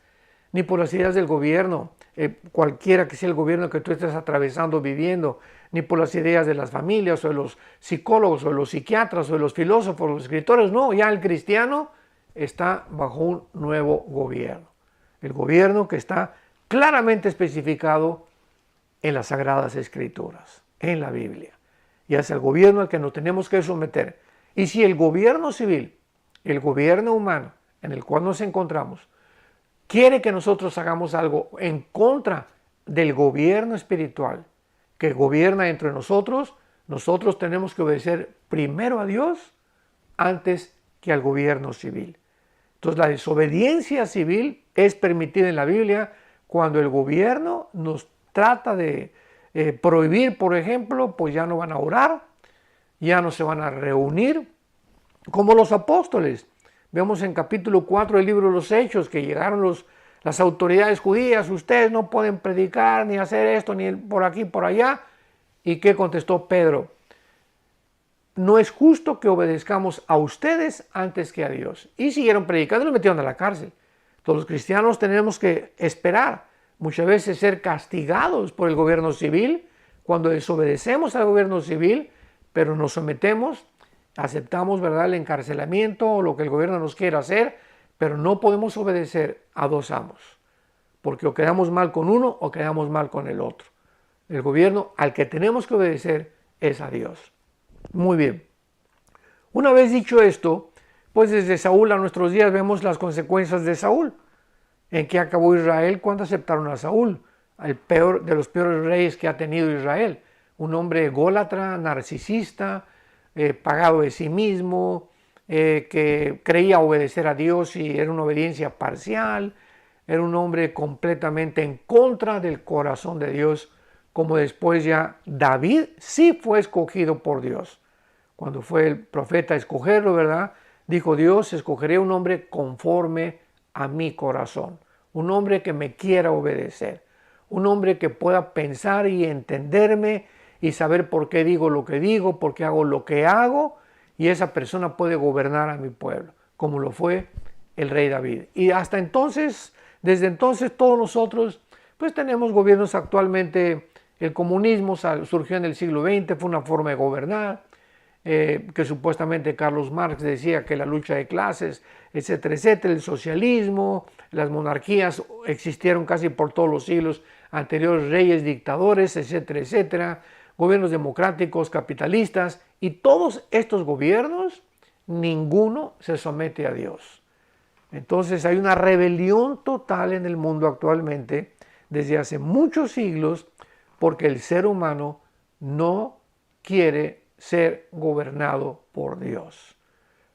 ni por las ideas del gobierno, cualquiera que sea el gobierno que tú estés atravesando, viviendo, ni por las ideas de las familias o de los psicólogos o de los psiquiatras o de los filósofos, los escritores. No, ya el cristiano está bajo un nuevo gobierno. El gobierno que está claramente especificado en las Sagradas Escrituras, en la Biblia. Y es el gobierno al que nos tenemos que someter. Y si el gobierno civil, el gobierno humano en el cual nos encontramos, quiere que nosotros hagamos algo en contra del gobierno espiritual que gobierna entre nosotros, nosotros tenemos que obedecer primero a Dios antes que al gobierno civil. Entonces la desobediencia civil es permitida en la Biblia cuando el gobierno nos trata de prohibir, por ejemplo, pues ya no van a orar, ya no se van a reunir, como los apóstoles. Vemos en capítulo 4 del libro de los Hechos que llegaron las autoridades judías, ustedes no pueden predicar ni hacer esto, ni por aquí, por allá. ¿Y qué contestó Pedro? No es justo que obedezcamos a ustedes antes que a Dios. Y siguieron predicando y los metieron a la cárcel. Todos los cristianos tenemos que esperar, muchas veces ser castigados por el gobierno civil, cuando desobedecemos al gobierno civil, pero nos sometemos, aceptamos, ¿verdad?, el encarcelamiento o lo que el gobierno nos quiera hacer, pero no podemos obedecer a dos amos, porque o quedamos mal con uno o quedamos mal con el otro. El gobierno al que tenemos que obedecer es a Dios. Muy bien. Una vez dicho esto, pues desde Saúl a nuestros días vemos las consecuencias de Saúl. ¿En qué acabó Israel cuando aceptaron a Saúl? El peor de los peores reyes que ha tenido Israel. Un hombre ególatra, narcisista, pagado de sí mismo, que creía obedecer a Dios y era una obediencia parcial. Era un hombre completamente en contra del corazón de Dios, como después ya David sí fue escogido por Dios. Cuando fue el profeta a escogerlo, ¿verdad? Dijo Dios, escogeré un hombre conforme a mi corazón. Un hombre que me quiera obedecer. Un hombre que pueda pensar y entenderme y saber por qué digo lo que digo, por qué hago lo que hago. Y esa persona puede gobernar a mi pueblo, como lo fue el rey David. Y hasta entonces, desde entonces todos nosotros, pues tenemos gobiernos actualmente. El comunismo surgió en el siglo XX, fue una forma de gobernar, que supuestamente Carlos Marx decía que la lucha de clases, etcétera, etcétera, el socialismo, las monarquías existieron casi por todos los siglos anteriores, reyes, dictadores, etcétera, etcétera, gobiernos democráticos, capitalistas, y todos estos gobiernos, ninguno se somete a Dios. Entonces hay una rebelión total en el mundo actualmente, desde hace muchos siglos, porque el ser humano no quiere ser gobernado por Dios.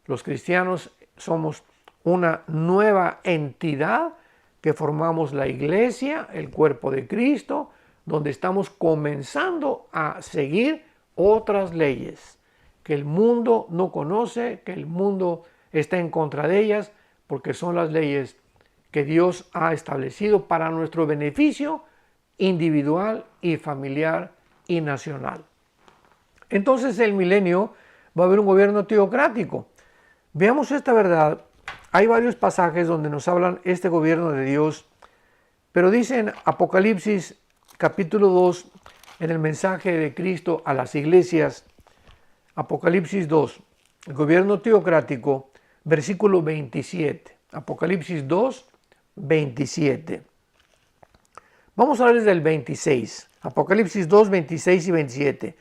Los cristianos somos una nueva entidad que formamos la iglesia, el cuerpo de Cristo, donde estamos comenzando a seguir otras leyes que el mundo no conoce, que el mundo está en contra de ellas, porque son las leyes que Dios ha establecido para nuestro beneficio individual y familiar y nacional. Entonces el milenio va a haber un gobierno teocrático. Veamos esta verdad. Hay varios pasajes donde nos hablan este gobierno de Dios, pero dice en Apocalipsis capítulo 2, en el mensaje de Cristo a las iglesias, Apocalipsis 2, el gobierno teocrático, versículo 27. Apocalipsis 2, 27. Vamos a ver desde el 26. Apocalipsis 2, 26 y 27.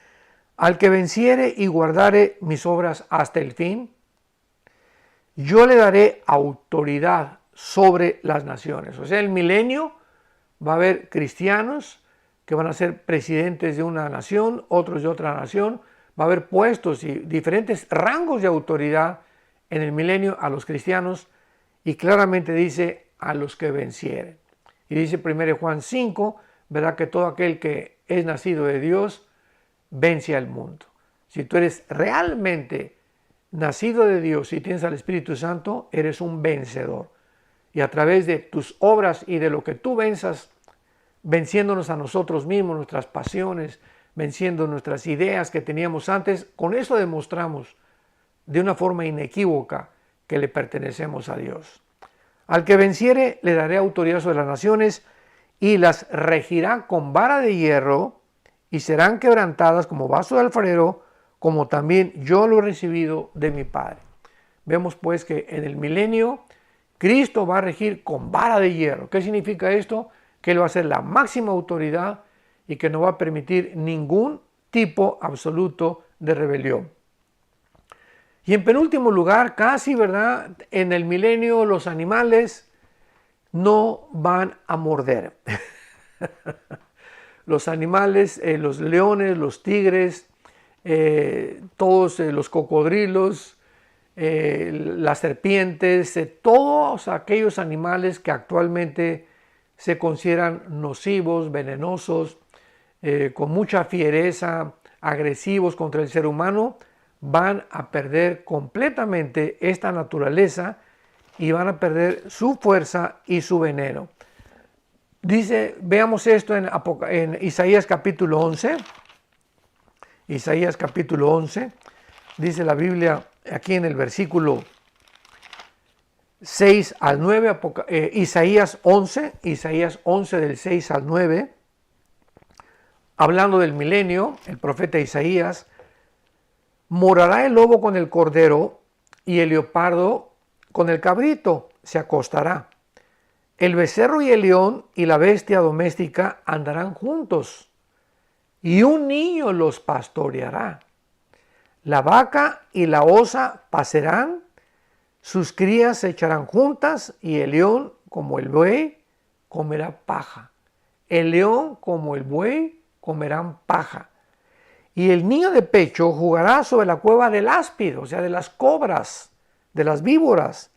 Al que venciere y guardare mis obras hasta el fin, yo le daré autoridad sobre las naciones. O sea, el milenio va a haber cristianos que van a ser presidentes de una nación, otros de otra nación. Va a haber puestos y diferentes rangos de autoridad en el milenio a los cristianos, y claramente dice a los que vencieren. Y dice 1 Juan 5, ¿verdad?, que todo aquel que es nacido de Dios vence al mundo. Si tú eres realmente nacido de Dios y tienes al Espíritu Santo, eres un vencedor. Y a través de tus obras y de lo que tú venzas, venciéndonos a nosotros mismos, nuestras pasiones, venciendo nuestras ideas que teníamos antes, con eso demostramos de una forma inequívoca que le pertenecemos a Dios. Al que venciere le daré autoridad sobre las naciones, y las regirá con vara de hierro y serán quebrantadas como vaso de alfarero, como también yo lo he recibido de mi Padre. Vemos pues que en el milenio Cristo va a regir con vara de hierro. ¿Qué significa esto? Que Él va a ser la máxima autoridad y que no va a permitir ningún tipo absoluto de rebelión. Y en penúltimo lugar, casi, ¿verdad? En el milenio los animales no van a morder. Los animales, los leones, los tigres, todos los cocodrilos, las serpientes, todos aquellos animales que actualmente se consideran nocivos, venenosos, con mucha fiereza, agresivos contra el ser humano, van a perder completamente esta naturaleza y van a perder su fuerza y su veneno. Dice, veamos esto en Isaías capítulo 11. Isaías capítulo 11, dice la Biblia aquí en el versículo 6 al 9, Isaías 11 del 6 al 9, hablando del milenio, el profeta Isaías: morará el lobo con el cordero y el leopardo con el cabrito se acostará. El becerro y el león y la bestia doméstica andarán juntos, y un niño los pastoreará. La vaca y la osa pasarán, sus crías se echarán juntas, y el león como el buey comerá paja. El león como el buey comerán paja. Y el niño de pecho jugará sobre la cueva del áspid, o sea, de las cobras, de las víboras.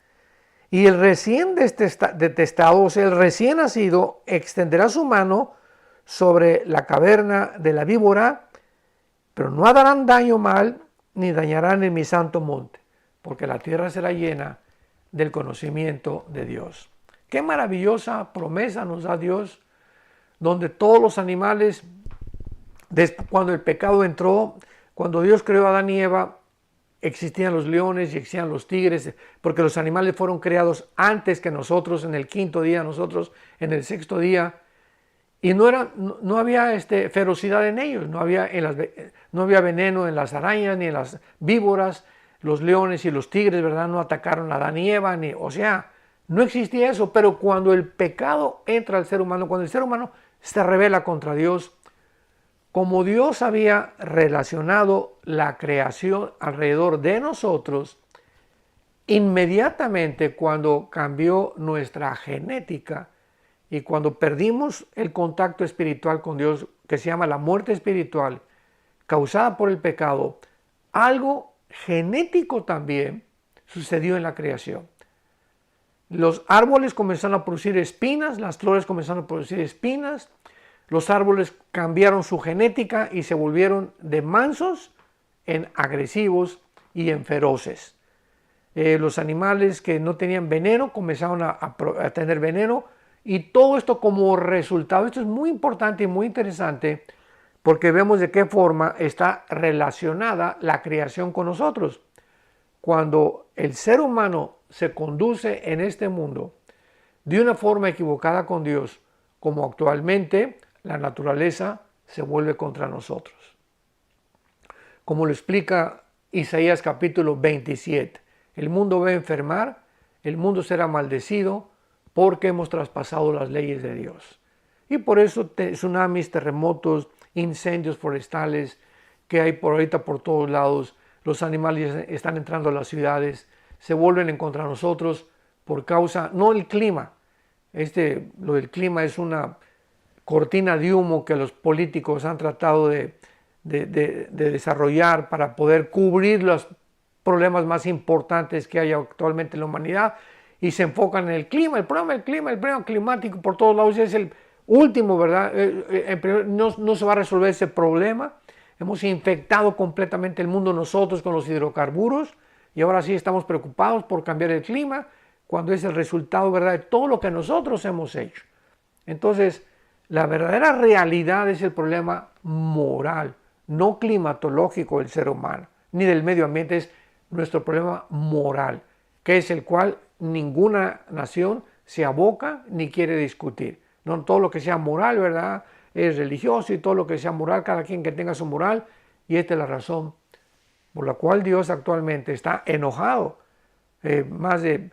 Y el recién detestado, o sea, el recién nacido, extenderá su mano sobre la caverna de la víbora, pero no harán daño mal, ni dañarán en mi santo monte, porque la tierra será llena del conocimiento de Dios. Qué maravillosa promesa nos da Dios, donde todos los animales, cuando el pecado entró, cuando Dios creó a Adán y Eva, existían los leones y existían los tigres, porque los animales fueron creados antes que nosotros, en el quinto día, nosotros en el sexto día, y no había ferocidad en ellos, no había veneno en las arañas ni en las víboras. Los leones y los tigres, ¿verdad?, no atacaron a Adán y Eva, o sea, no existía eso. Pero cuando el pecado entra al ser humano, cuando el ser humano se rebela contra Dios, como Dios había relacionado la creación alrededor de nosotros, inmediatamente cuando cambió nuestra genética y cuando perdimos el contacto espiritual con Dios, que se llama la muerte espiritual, causada por el pecado, algo genético también sucedió en la creación. Los árboles comenzaron a producir espinas, las flores comenzaron a producir espinas, los árboles cambiaron su genética y se volvieron de mansos en agresivos y en feroces. Los animales que no tenían veneno comenzaron a tener veneno, y todo esto como resultado. Esto es muy importante y muy interesante, porque vemos de qué forma está relacionada la creación con nosotros. Cuando el ser humano se conduce en este mundo de una forma equivocada con Dios, como actualmente, la naturaleza se vuelve contra nosotros. Como lo explica Isaías capítulo 27, el mundo va a enfermar, el mundo será maldecido, porque hemos traspasado las leyes de Dios. Y por eso tsunamis, terremotos, incendios forestales que hay por ahorita por todos lados, los animales están entrando a las ciudades, se vuelven en contra de nosotros por causa, no el clima, lo del clima es una cortina de humo que los políticos han tratado de desarrollar para poder cubrir los problemas más importantes que hay actualmente en la humanidad, y se enfocan en el clima, el problema climático por todos lados es el último, ¿verdad? No se va a resolver ese problema. Hemos infectado completamente el mundo nosotros con los hidrocarburos, y ahora sí estamos preocupados por cambiar el clima, cuando es el resultado, ¿verdad?, de todo lo que nosotros hemos hecho. Entonces, la verdadera realidad es el problema moral, no climatológico del ser humano, ni del medio ambiente, es nuestro problema moral, que es el cual ninguna nación se aboca ni quiere discutir. no todo lo que sea moral, ¿verdad? Es religioso, y todo lo que sea moral, cada quien que tenga su moral. Y esta es la razón por la cual Dios actualmente está enojado. Más de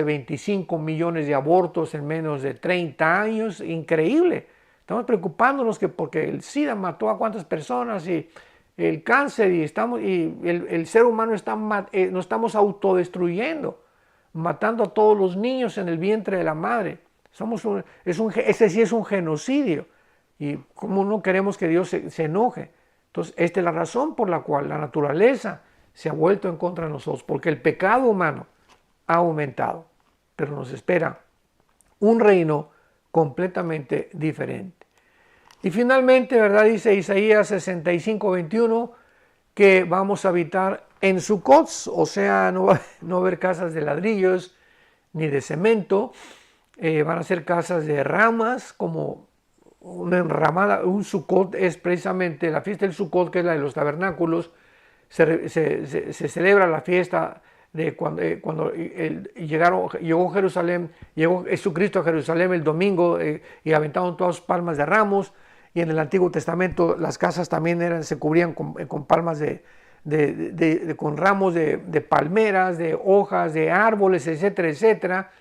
25 millones de abortos en menos de 30 años, increíble. Estamos preocupándonos porque el SIDA mató a cuántas personas, y el cáncer, y el ser humano nos estamos autodestruyendo, matando a todos los niños en el vientre de la madre. Ese sí es un genocidio, y cómo no queremos que Dios se enoje. Entonces, esta es la razón por la cual la naturaleza se ha vuelto en contra de nosotros, porque el pecado humano ha aumentado, pero nos espera un reino completamente diferente. Y finalmente, ¿verdad? Dice Isaías 65:21, que vamos a habitar en Sucot, o sea, no va a haber casas de ladrillos ni de cemento, van a ser casas de ramas, como una enramada. Un Sucot es precisamente la fiesta del Sucot, que es la de los tabernáculos. Se celebra la fiesta de cuando llegó Jesucristo a Jerusalén el domingo, y aventaron todas sus palmas de ramos. Y en el Antiguo Testamento las casas también se cubrían con palmas con ramos de palmeras, de hojas, de árboles, etcétera, etcétera.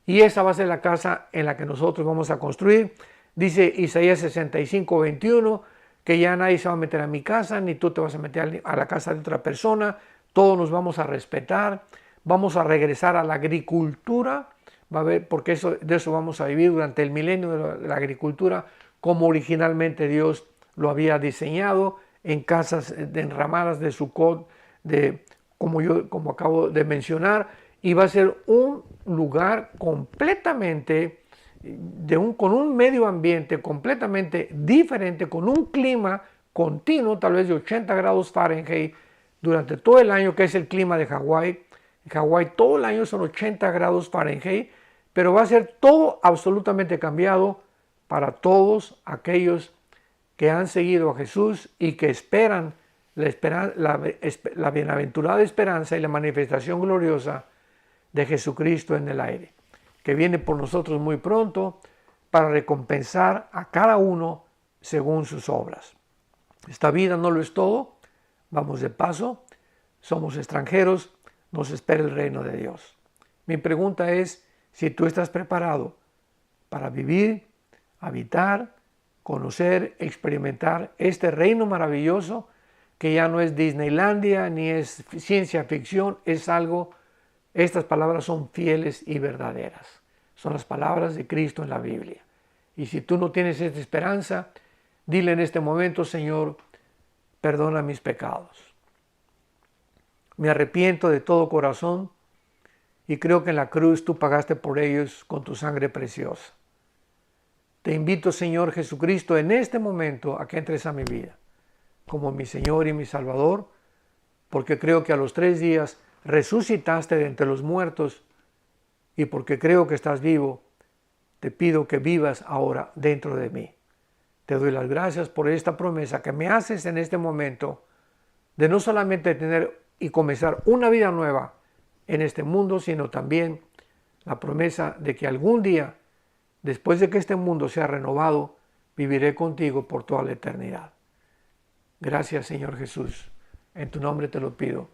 Y esa va a ser la casa en la que nosotros vamos a construir. Dice Isaías 65:21, que ya nadie se va a meter a mi casa, ni tú te vas a meter a la casa de otra persona. Todos nos vamos a respetar, vamos a regresar a la agricultura, porque de eso vamos a vivir durante el milenio de la agricultura, como originalmente Dios lo había diseñado, en casas enramadas de Sucot, como acabo de mencionar, y va a ser un lugar completamente, con un medio ambiente completamente diferente, con un clima continuo, tal vez de 80 grados Fahrenheit, durante todo el año, que es el clima de Hawái. En Hawái todo el año son 80 grados Fahrenheit, pero va a ser todo absolutamente cambiado para todos aquellos que han seguido a Jesús y que esperan la bienaventurada esperanza y la manifestación gloriosa de Jesucristo en el aire, que viene por nosotros muy pronto para recompensar a cada uno según sus obras. Esta vida no lo es todo, vamos de paso, somos extranjeros, nos espera el reino de Dios. Mi pregunta es si tú estás preparado para vivir, habitar, conocer, experimentar este reino maravilloso, que ya no es Disneylandia ni es ciencia ficción, estas palabras son fieles y verdaderas. Son las palabras de Cristo en la Biblia. Y si tú no tienes esta esperanza, dile en este momento: Señor, perdona mis pecados. Me arrepiento de todo corazón y creo que en la cruz tú pagaste por ellos con tu sangre preciosa. Te invito, Señor Jesucristo, en este momento a que entres a mi vida como mi Señor y mi Salvador, porque creo que a los 3 días resucitaste de entre los muertos, y porque creo que estás vivo, te pido que vivas ahora dentro de mí. Te doy las gracias por esta promesa que me haces en este momento, de no solamente tener y comenzar una vida nueva en este mundo, sino también la promesa de que algún día, después de que este mundo sea renovado, viviré contigo por toda la eternidad. Gracias, Señor Jesús. En tu nombre te lo pido.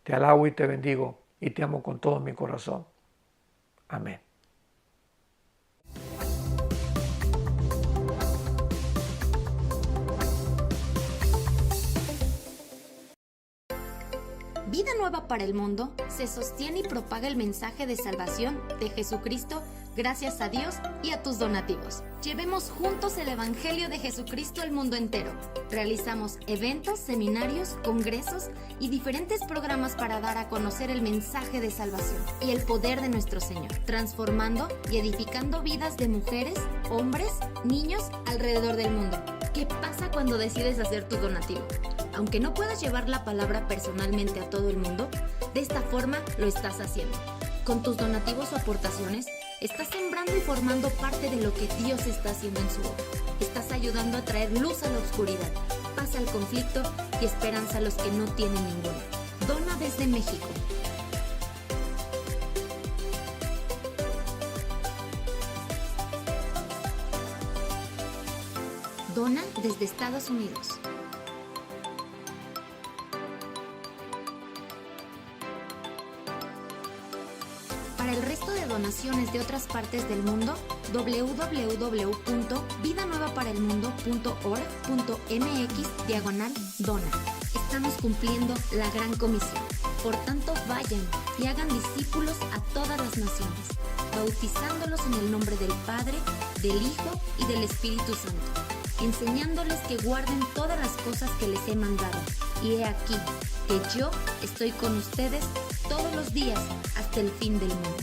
Te alabo y te bendigo y te amo con todo mi corazón. Amén. Vida Nueva para el Mundo se sostiene y propaga el mensaje de salvación de Jesucristo gracias a Dios y a tus donativos. Llevemos juntos el Evangelio de Jesucristo al mundo entero. Realizamos eventos, seminarios, congresos y diferentes programas para dar a conocer el mensaje de salvación y el poder de nuestro Señor, transformando y edificando vidas de mujeres, hombres, niños alrededor del mundo. ¿Qué pasa cuando decides hacer tu donativo? Aunque no puedas llevar la palabra personalmente a todo el mundo, de esta forma lo estás haciendo. Con tus donativos o aportaciones, estás sembrando y formando parte de lo que Dios está haciendo en su obra. Estás ayudando a traer luz a la oscuridad, paz al conflicto y esperanza a los que no tienen ninguna. Dona desde México. Dona desde Estados Unidos. Para el resto de donaciones de otras partes del mundo, www.vidanuevaparaelmundo.org.mx/dona. Estamos cumpliendo la gran comisión. Por tanto, vayan y hagan discípulos a todas las naciones, bautizándolos en el nombre del Padre, del Hijo y del Espíritu Santo, enseñándoles que guarden todas las cosas que les he mandado. Y he aquí que yo estoy con ustedes todos los días hasta el fin del mundo.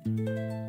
Thank you.